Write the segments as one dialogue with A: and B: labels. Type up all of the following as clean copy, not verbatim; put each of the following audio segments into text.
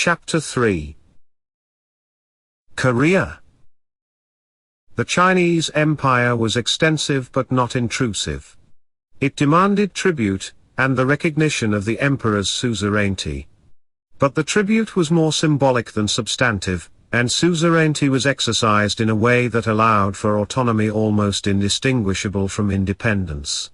A: Chapter 3. Korea. The Chinese Empire was extensive but not intrusive. It demanded tribute, and the recognition of the emperor's suzerainty. But the tribute was more symbolic than substantive, and suzerainty was exercised in a way that allowed for autonomy almost indistinguishable from independence.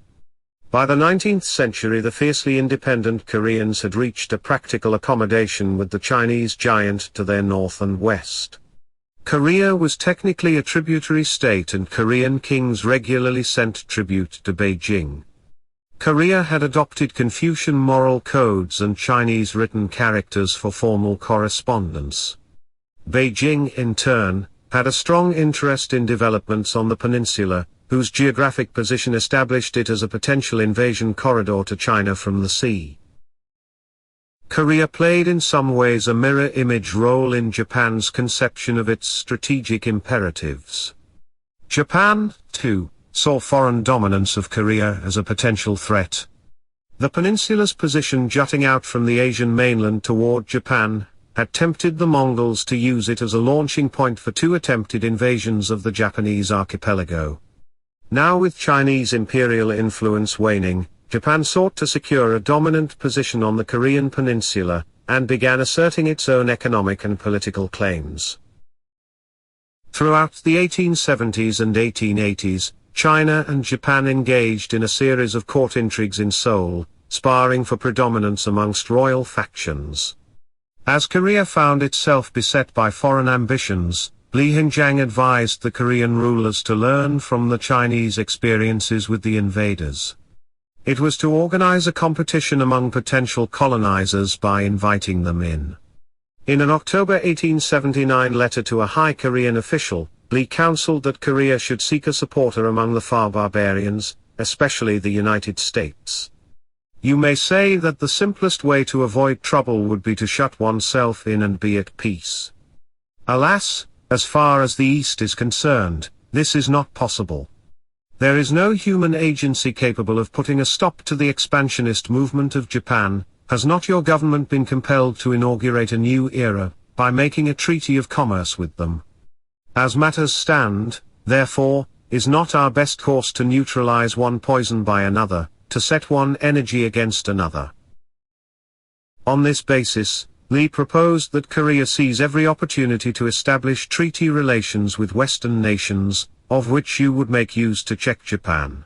A: By the 19th century, the fiercely independent Koreans had reached a practical accommodation with the Chinese giant to their north and west. Korea was technically a tributary state, and Korean kings regularly sent tribute to Beijing. Korea had adopted Confucian moral codes and Chinese written characters for formal correspondence. Beijing, in turn, had a strong interest in developments on the peninsula, whose geographic position established it as a potential invasion corridor to China from the sea. Korea played in some ways a mirror image role in Japan's conception of its strategic imperatives. Japan, too, saw foreign dominance of Korea as a potential threat. The peninsula's position jutting out from the Asian mainland toward Japan had tempted the Mongols to use it as a launching point for two attempted invasions of the Japanese archipelago. Now, with Chinese imperial influence waning, Japan sought to secure a dominant position on the Korean peninsula, and began asserting its own economic and political claims. Throughout the 1870s and 1880s, China and Japan engaged in a series of court intrigues in Seoul, sparring for predominance amongst royal factions. As Korea found itself beset by foreign ambitions, Li Hengjiang advised the Korean rulers to learn from the Chinese experiences with the invaders. It was to organize a competition among potential colonizers by inviting them in. In an October 1879 letter to a high Korean official, Li counseled that Korea should seek a supporter among the far barbarians, especially the United States. You may say that the simplest way to avoid trouble would be to shut oneself in and be at peace. Alas, as far as the East is concerned, this is not possible. There is no human agency capable of putting a stop to the expansionist movement of Japan. Has not your government been compelled to inaugurate a new era, by making a treaty of commerce with them? As matters stand, therefore, is not our best course to neutralize one poison by another, to set one energy against another? On this basis, Li proposed that Korea seize every opportunity to establish treaty relations with Western nations, of which you would make use to check Japan.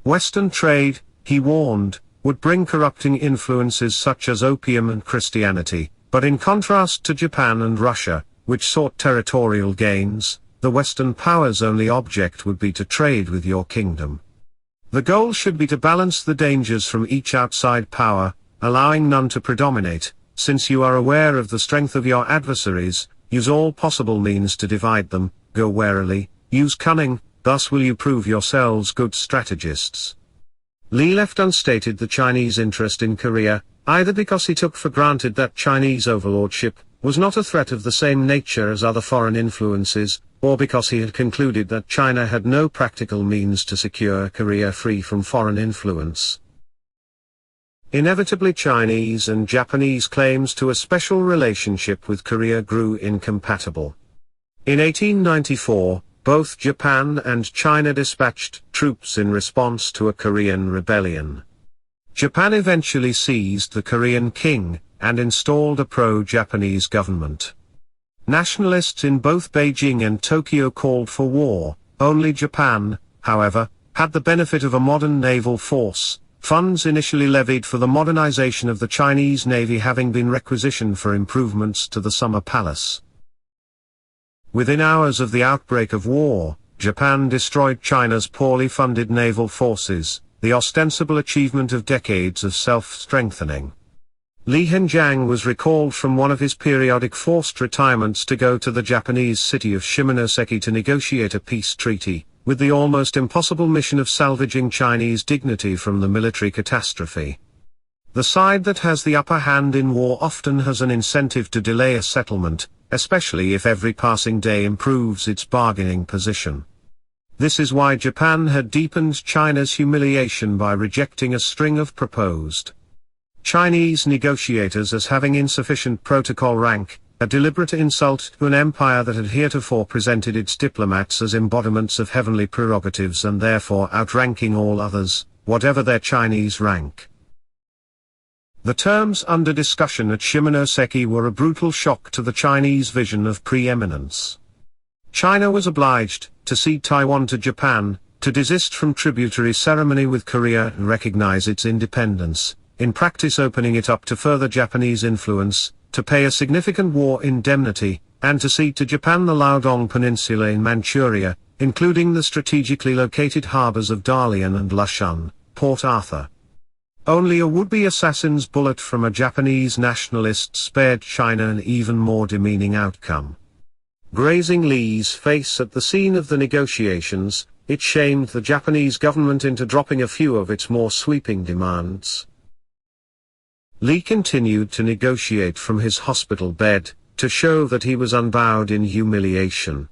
A: Western trade, he warned, would bring corrupting influences such as opium and Christianity, but in contrast to Japan and Russia, which sought territorial gains, the Western powers' only object would be to trade with your kingdom. The goal should be to balance the dangers from each outside power, allowing none to predominate. Since you are aware of the strength of your adversaries, use all possible means to divide them, go warily, use cunning, thus will you prove yourselves good strategists. Li left unstated the Chinese interest in Korea, either because he took for granted that Chinese overlordship was not a threat of the same nature as other foreign influences, or because he had concluded that China had no practical means to secure Korea free from foreign influence. Inevitably, Chinese and Japanese claims to a special relationship with Korea grew incompatible. In 1894, both Japan and China dispatched troops in response to a Korean rebellion. Japan eventually seized the Korean king, and installed a pro-Japanese government. Nationalists in both Beijing and Tokyo called for war. Only Japan, however, had the benefit of a modern naval force, funds initially levied for the modernization of the Chinese Navy having been requisitioned for improvements to the Summer Palace. Within hours of the outbreak of war, Japan destroyed China's poorly funded naval forces, the ostensible achievement of decades of self-strengthening. Li Hengjiang was recalled from one of his periodic forced retirements to go to the Japanese city of Shimonoseki to negotiate a peace treaty, with the almost impossible mission of salvaging Chinese dignity from the military catastrophe. The side that has the upper hand in war often has an incentive to delay a settlement, especially if every passing day improves its bargaining position. This is why Japan had deepened China's humiliation by rejecting a string of proposed Chinese negotiators as having insufficient protocol rank, a deliberate insult to an empire that had heretofore presented its diplomats as embodiments of heavenly prerogatives and therefore outranking all others, whatever their Chinese rank. The terms under discussion at Shimonoseki were a brutal shock to the Chinese vision of preeminence. China was obliged to cede Taiwan to Japan, to desist from tributary ceremony with Korea and recognize its independence, in practice opening it up to further Japanese influence, to pay a significant war indemnity, and to cede to Japan the Liaodong Peninsula in Manchuria, including the strategically located harbors of Dalian and Lushan, Port Arthur. Only a would-be assassin's bullet from a Japanese nationalist spared China an even more demeaning outcome. Grazing Li's face at the scene of the negotiations, it shamed the Japanese government into dropping a few of its more sweeping demands. Li continued to negotiate from his hospital bed, to show that he was unbowed in humiliation.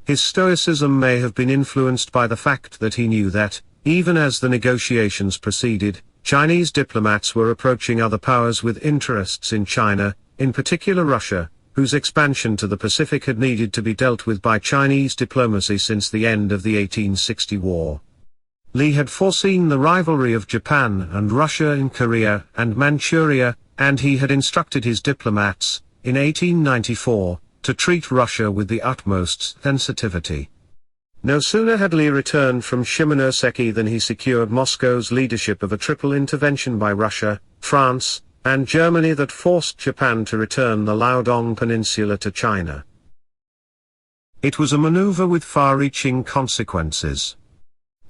A: His stoicism may have been influenced by the fact that he knew that, even as the negotiations proceeded, Chinese diplomats were approaching other powers with interests in China, in particular Russia, whose expansion to the Pacific had needed to be dealt with by Chinese diplomacy since the end of the 1860 war. Li had foreseen the rivalry of Japan and Russia in Korea and Manchuria, and he had instructed his diplomats, in 1894, to treat Russia with the utmost sensitivity. No sooner had Li returned from Shimonoseki than he secured Moscow's leadership of a triple intervention by Russia, France, and Germany that forced Japan to return the Liaodong Peninsula to China. It was a maneuver with far-reaching consequences.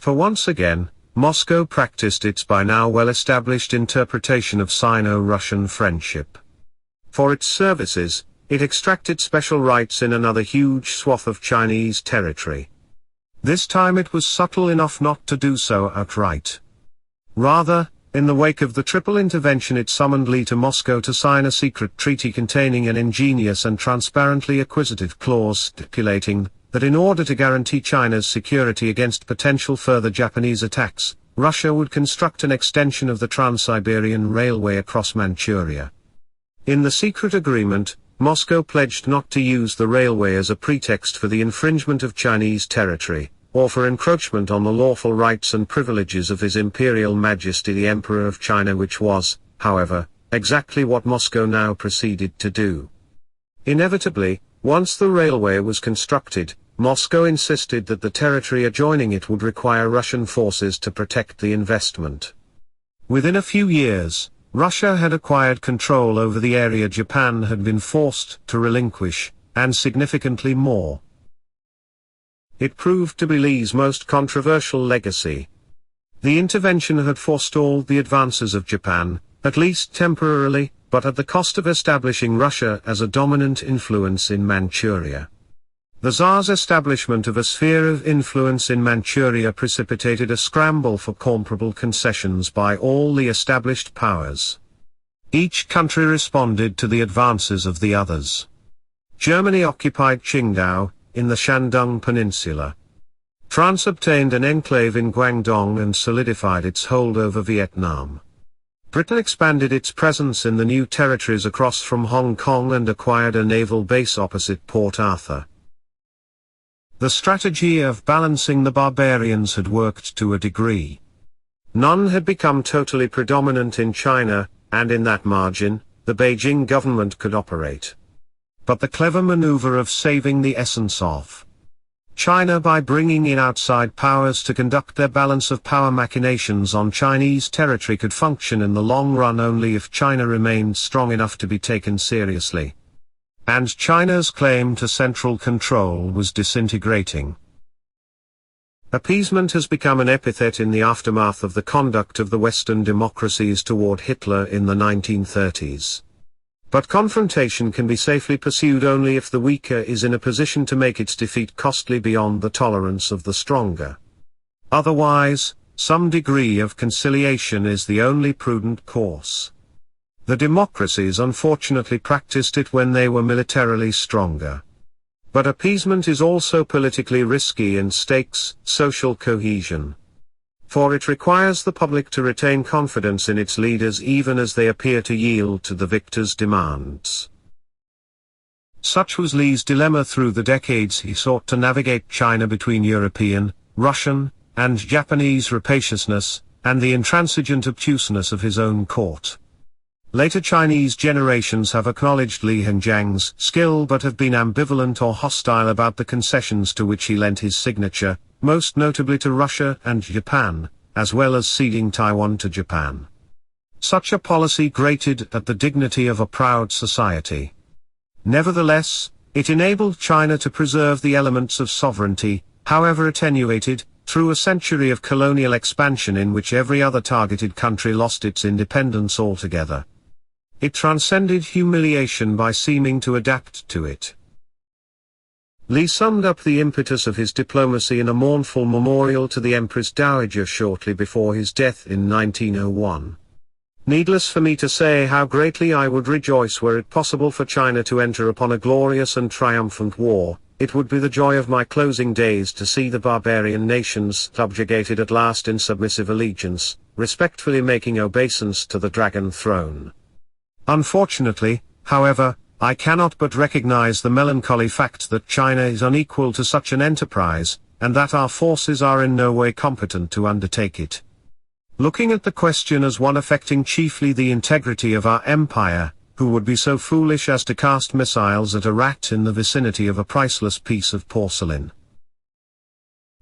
A: For once again, Moscow practiced its by now well-established interpretation of Sino-Russian friendship. For its services, it extracted special rights in another huge swath of Chinese territory. This time it was subtle enough not to do so outright. Rather, in the wake of the triple intervention it summoned Li to Moscow to sign a secret treaty containing an ingenious and transparently acquisitive clause stipulating that in order to guarantee China's security against potential further Japanese attacks, Russia would construct an extension of the Trans-Siberian Railway across Manchuria. In the secret agreement, Moscow pledged not to use the railway as a pretext for the infringement of Chinese territory, or for encroachment on the lawful rights and privileges of His Imperial Majesty the Emperor of China, which was, however, exactly what Moscow now proceeded to do. Inevitably, once the railway was constructed, Moscow insisted that the territory adjoining it would require Russian forces to protect the investment. Within a few years, Russia had acquired control over the area Japan had been forced to relinquish, and significantly more. It proved to be Li's most controversial legacy. The intervention had forestalled the advances of Japan, at least temporarily, but at the cost of establishing Russia as a dominant influence in Manchuria. The Tsar's establishment of a sphere of influence in Manchuria precipitated a scramble for comparable concessions by all the established powers. Each country responded to the advances of the others. Germany occupied Qingdao, in the Shandong Peninsula. France obtained an enclave in Guangdong and solidified its hold over Vietnam. Britain expanded its presence in the new territories across from Hong Kong and acquired a naval base opposite Port Arthur. The strategy of balancing the barbarians had worked to a degree. None had become totally predominant in China, and in that margin, the Beijing government could operate. But the clever maneuver of saving the essence of China by bringing in outside powers to conduct their balance of power machinations on Chinese territory could function in the long run only if China remained strong enough to be taken seriously. And China's claim to central control was disintegrating. Appeasement has become an epithet in the aftermath of the conduct of the Western democracies toward Hitler in the 1930s. But confrontation can be safely pursued only if the weaker is in a position to make its defeat costly beyond the tolerance of the stronger. Otherwise, some degree of conciliation is the only prudent course. The democracies unfortunately practiced it when they were militarily stronger. But appeasement is also politically risky and stakes social cohesion. for it requires the public to retain confidence in its leaders even as they appear to yield to the victor's demands. Such was Li's dilemma through the decades he sought to navigate China between European, Russian, and Japanese rapaciousness, and the intransigent obtuseness of his own court. Later Chinese generations have acknowledged Li Hengjiang's skill but have been ambivalent or hostile about the concessions to which he lent his signature, most notably to Russia and Japan, as well as ceding Taiwan to Japan. Such a policy grated at the dignity of a proud society. Nevertheless, it enabled China to preserve the elements of sovereignty, however attenuated, through a century of colonial expansion in which every other targeted country lost its independence altogether. It transcended humiliation by seeming to adapt to it. Li summed up the impetus of his diplomacy in a mournful memorial to the Empress Dowager shortly before his death in 1901. Needless for me to say how greatly I would rejoice were it possible for China to enter upon a glorious and triumphant war. It would be the joy of my closing days to see the barbarian nations subjugated at last in submissive allegiance, respectfully making obeisance to the dragon throne. Unfortunately, however, I cannot but recognize the melancholy fact that China is unequal to such an enterprise, and that our forces are in no way competent to undertake it. Looking at the question as one affecting chiefly the integrity of our empire, who would be so foolish as to cast missiles at a rat in the vicinity of a priceless piece of porcelain?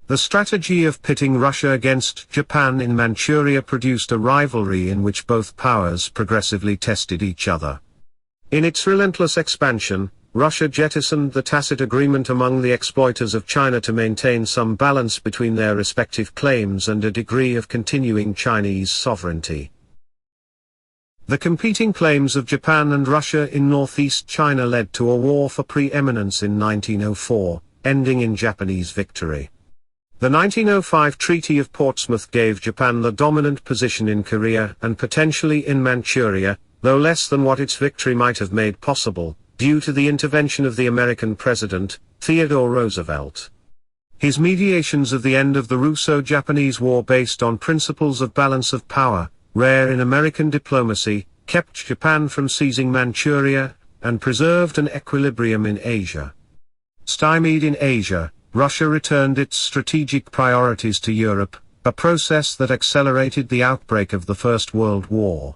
A: The strategy of pitting Russia against Japan in Manchuria produced a rivalry in which both powers progressively tested each other. In its relentless expansion, Russia jettisoned the tacit agreement among the exploiters of China to maintain some balance between their respective claims and a degree of continuing Chinese sovereignty. The competing claims of Japan and Russia in northeast China led to a war for preeminence in 1904, ending in Japanese victory. The 1905 Treaty of Portsmouth gave Japan the dominant position in Korea and potentially in Manchuria, though less than what its victory might have made possible, due to the intervention of the American president, Theodore Roosevelt. His mediations of the end of the Russo-Japanese War based on principles of balance of power, rare in American diplomacy, kept Japan from seizing Manchuria, and preserved an equilibrium in Asia. Stymied in Asia, Russia returned its strategic priorities to Europe, a process that accelerated the outbreak of the First World War.